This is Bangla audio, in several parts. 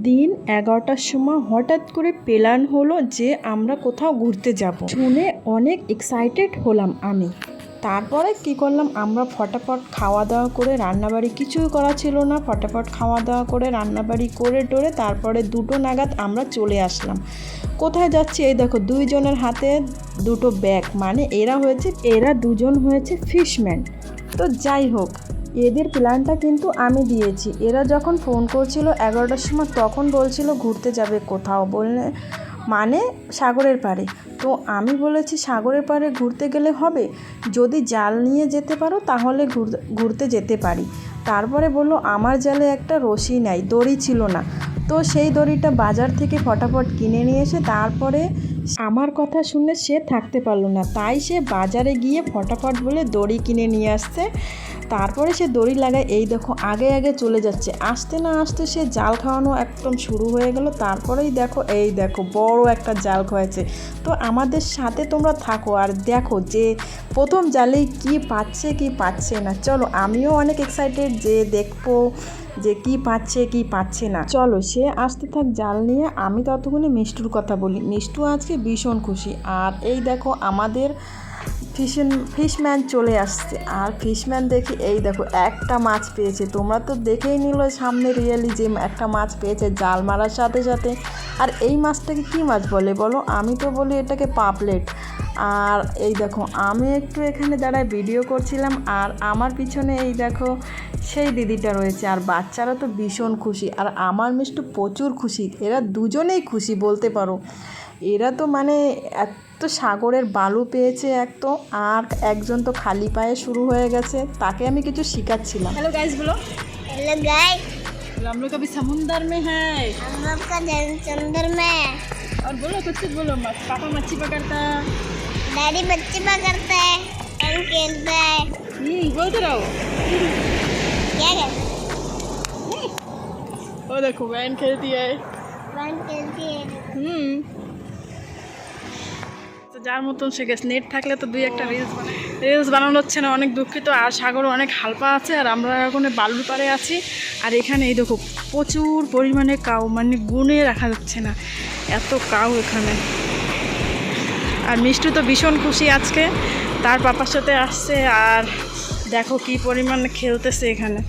দিন 11টার সময় হঠাৎ করে প্ল্যান হলো যে আমরা কোথাও ঘুরতে যাব। শুনে অনেক এক্সাইটেড হলাম আমি। তারপরে কি করলাম, আমরা ফটাফট খাওয়া দাওয়া করে, রান্নাবাড়ি কিছুই করা ছিল না, ফটাফট খাওয়া দাওয়া করে রান্নাবাড়ি করে টোরে তারপরে 2টো নাগাদ আমরা চলে আসলাম। কোথায় যাচ্ছি, এই দেখো দুইজনের হাতে 2টো ব্যাগ, মানে এরা দুজন হয়েছে ফিশম্যান। তো যাই হোক, এদের প্ল্যানটা কিন্তু আমি দিয়েছি। এরা যখন ফোন করছিল 11টার সময়, তখন বলছিল ঘুরতে যাবে কোথাও, বললে মানে সাগরের পাড়ে। তো আমি বলেছি সাগরের পাড়ে ঘুরতে গেলে হবে, যদি জাল নিয়ে যেতে পারো তাহলে ঘুরতে যেতে পারি। তারপরে বললো আমার জালে একটা রশি নাই, দড়ি ছিল না। তো সেই দড়িটা বাজার থেকে ফটাফট কিনে নিয়ে এসে, তারপরে আমার কথা শুনে সে থাকতে পারলো না, তাই সে বাজারে গিয়ে ফটাফট বলে দড়ি কিনে নিয়ে আসছে। তারপরে সে দড়ি লাগায়, এই দেখো আগে আগে চলে যাচ্ছে। আসতে না আসতে সে জাল খাওয়ানো একদম শুরু হয়ে গেল। তারপরেই দেখো, এই দেখো বড় একটা জাল খাওয়াচ্ছে। তো আমাদের সাথে তোমরা থাকো আর দেখো যে প্রথম জালেই কি পাচ্ছে না। চলো, আমিও অনেক এক্সাইটেড যে দেখবো যে কি পাচ্ছে না। চলো, সে আসতে থাক জাল নিয়ে, আমি ততক্ষণে মিষ্টুর কথা বলি। মিষ্টু আজকে ভীষণ খুশি। আর এই দেখো আমাদের ফিশম্যান চলে আসছে। আর ফিশম্যান দেখি, এই দেখো একটা মাছ পেয়েছে। তোমরা তো দেখেই নিল সামনে রিয়েলি যে একটা মাছ পেয়েছে জাল মারার সাথে সাথে। আর এই মাছটাকে কি মাছ বলে বলো? আমি তো বলি এটাকে পাপলেট। আর এই দেখো আমি একটু এখানে দাঁড়ায় ভিডিও করছিলাম, আর আমার পিছনে এই দেখো সেই দিদিটা রয়েছে। আর বাচ্চারা তো ভীষণ খুশি, আর আমার মিষ্টু প্রচুর খুশি। এরা দুজনেই খুশি বলতে পারো। এরা তো মানে এত সাগরের বালু পেয়েছে এক তো, আর একজন তো খালি পায়ে শুরু হয়ে গেছে, তাকে আমি কিছু শেখাচ্ছিলাম। हेलो गाइस बोलो। हेलो गाइस, हम लोग अभी समुंदर में है। हम लोग का समुंदर में। और बोलो कुछ बोलो। पापा मच्छी पकड़ता, डैडी बच्चे पकड़ते हैं, हम खेलते हैं। बोलते रहो। क्या कर? वो देखो वैन खेलती है। वन खेलती है। তো যার মতন সে গেছে, নেট থাকলে তো দুই একটা রিলস বানানো হচ্ছে না, অনেক দুঃখিত। আর সাগরও অনেক হালপা আছে, আর আমরা এখন বালুর পাড়ে আছি। আর এখানে এই দেখো প্রচুর পরিমাণে কাউ, মানে গুণে রাখা যাচ্ছে না এত কাউ এখানে। আর মিষ্টু তো ভীষণ খুশি আজকে, তার পাপার সাথে আসছে। আর দেখো কি পরিমাণে খেলতেছে এখানে।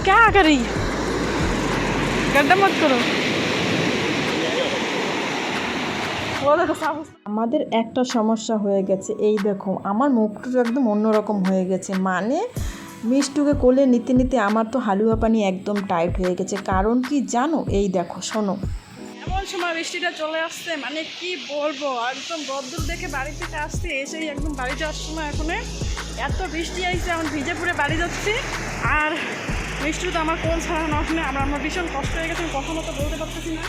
क्या करी, गड्ढा मत करो। আমাদের একটা সমস্যা হয়ে গেছে, এই দেখো আমার মুখটা একদম অন্যরকম হয়ে গেছে। মানে মিষ্টুকে কোলে নিতে নিতে আমার তো হালুয়া পানি একদম টাইট হয়ে গেছে। কারণ কি জানো, এই দেখো শোনো, এমন সময় বৃষ্টিটা চলে আসছে, মানে কি বলবো, একদম রোদ্দুর দেখে বাড়ি থেকে আসছে, এসেই একদম বাড়ি যাওয়ার সময় এখন এত বৃষ্টি আসছে, এখন ভিজে পুরে বাড়ি যাচ্ছি। আর মিষ্টু তো আমার কোল ছাড়া নয়, আমার ভীষণ কষ্ট হয়ে গেছে, কথা মতো বলতে পারতেছি না।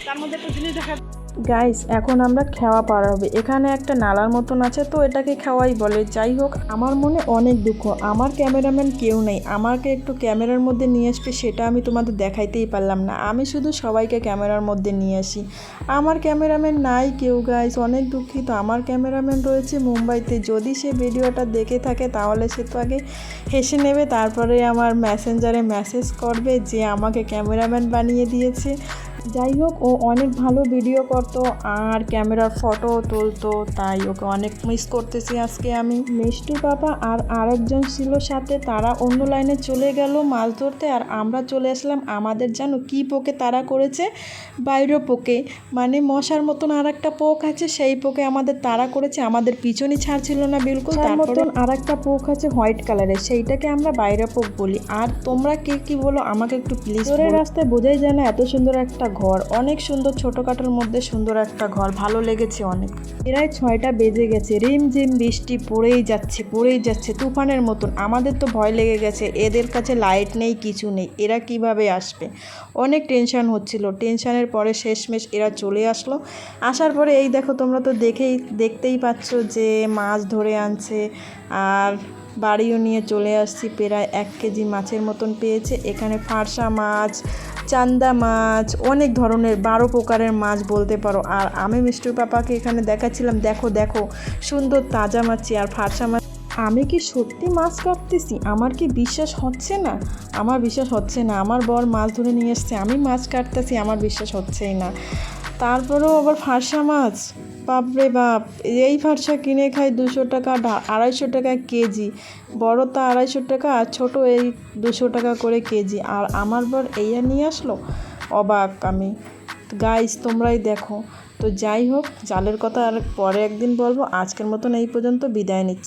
তার মধ্যে একটা জিনিস দেখা, গাইস এখন আমরা খাওয়া পার হবে। এখানে একটা নালার মতন আছে, তো এটাকে খাওয়াই বলে। যাই হোক, আমার মনে অনেক দুঃখ, আমার ক্যামেরাম্যান কেউ নেই, আমাকে একটু ক্যামেরার মধ্যে নিয়ে আসবে, সেটা আমি তোমাদের দেখাইতেই পারলাম না। আমি শুধু সবাইকে ক্যামেরার মধ্যে নিয়ে আসি, আমার ক্যামেরাম্যান নাই কেউ। গাইস অনেক দুঃখিত, আমার ক্যামেরাম্যান রয়েছে মুম্বাইতে। যদি সে ভিডিওটা দেখে থাকে তাহলে সে তো আগে হেসে নেবে, তারপরে আমার মেসেঞ্জারে মেসেজ করবে যে আমাকে ক্যামেরাম্যান বানিয়ে দিয়েছে। যাই হোক, ও অনেক ভালো ভিডিও করতো আর ক্যামেরার ফটো তুলতো, তাই ওকে অনেক মিস করতেছি আজকে আমি। মিষ্টুর বাবা আর আরেকজন ছিল সাথে, তারা অন্য লাইনে চলে গেল মাছ ধরতে। আর আমরা চলে আসলাম, আমাদের জানো কি পোকে তারা করেছে? বাইরে পোকে, মানে মশার মতন আর একটা পোক আছে, সেই পোকে আমাদের তারা করেছে, আমাদের পিছনই ছাড়ছিল না বিলকুল। তার মতন আর একটা পোক আছে হোয়াইট কালারের, সেইটাকে আমরা বাইরে পোক বলি। আর তোমরা কে কি বলো আমাকে একটু প্লিজ। তোরের রাস্তায় বোঝাই যায় না এত সুন্দর একটা ঘর, অনেক সুন্দর, ছোটোখাটোর মধ্যে সুন্দর একটা ঘর, ভালো লেগেছে অনেক। প্রায় 6টা বেজে গেছে, রিমঝিম বৃষ্টি পড়েই যাচ্ছে তুফানের মতন। আমাদের তো ভয় লেগে গেছে, এদের কাছে লাইট নেই, কিছু নেই, এরা কিভাবে আসবে। অনেক টেনশন হচ্ছিল, টেনশনের পরে শেষমেশ এরা চলে আসলো। আসার পরে এই দেখো, তোমরা তো দেখতেই পাচ্ছ যে মাছ ধরে আনছে, আর বাড়িও নিয়ে চলে আসছি। প্রায় 1 কেজি মাছের মতন পেয়েছে এখানে, ফারসা মাছ, চান্দা মাছ, অনেক ধরনের 12 প্রকারের মাছ বলতে পারো। আর আমি মিষ্টুর পাপাকে এখানে দেখাচ্ছিলাম, দেখো সুন্দর তাজা মাছ আর ফারসা মাছ। আমি কি সত্যি মাছ কাটতেছি? আমার কি বিশ্বাস হচ্ছে না? আমার বিশ্বাস হচ্ছে না। আমার বর মাছ ধরে নিয়ে এসছে, আমি মাছ কাটতেছি, আমার বিশ্বাস হচ্ছেই না। তারপরেও আবার ফারসা মাছ, বাপরে বাপ! এই ফারসা কিনে খাই 200 টাকা, 250 টাকা কেজি। বড়টা 250 টাকা আর ছোটো এই 200 টাকা করে কেজি। আর আমার বর এইয়া নিয়ে আসলো, অবাক আমি। গাইস তোমরাই দেখো। তো যাই হোক, জালের কথা আর পরে একদিন বলবো। আজকের মতন এই পর্যন্ত, বিদায় নিচ্ছি।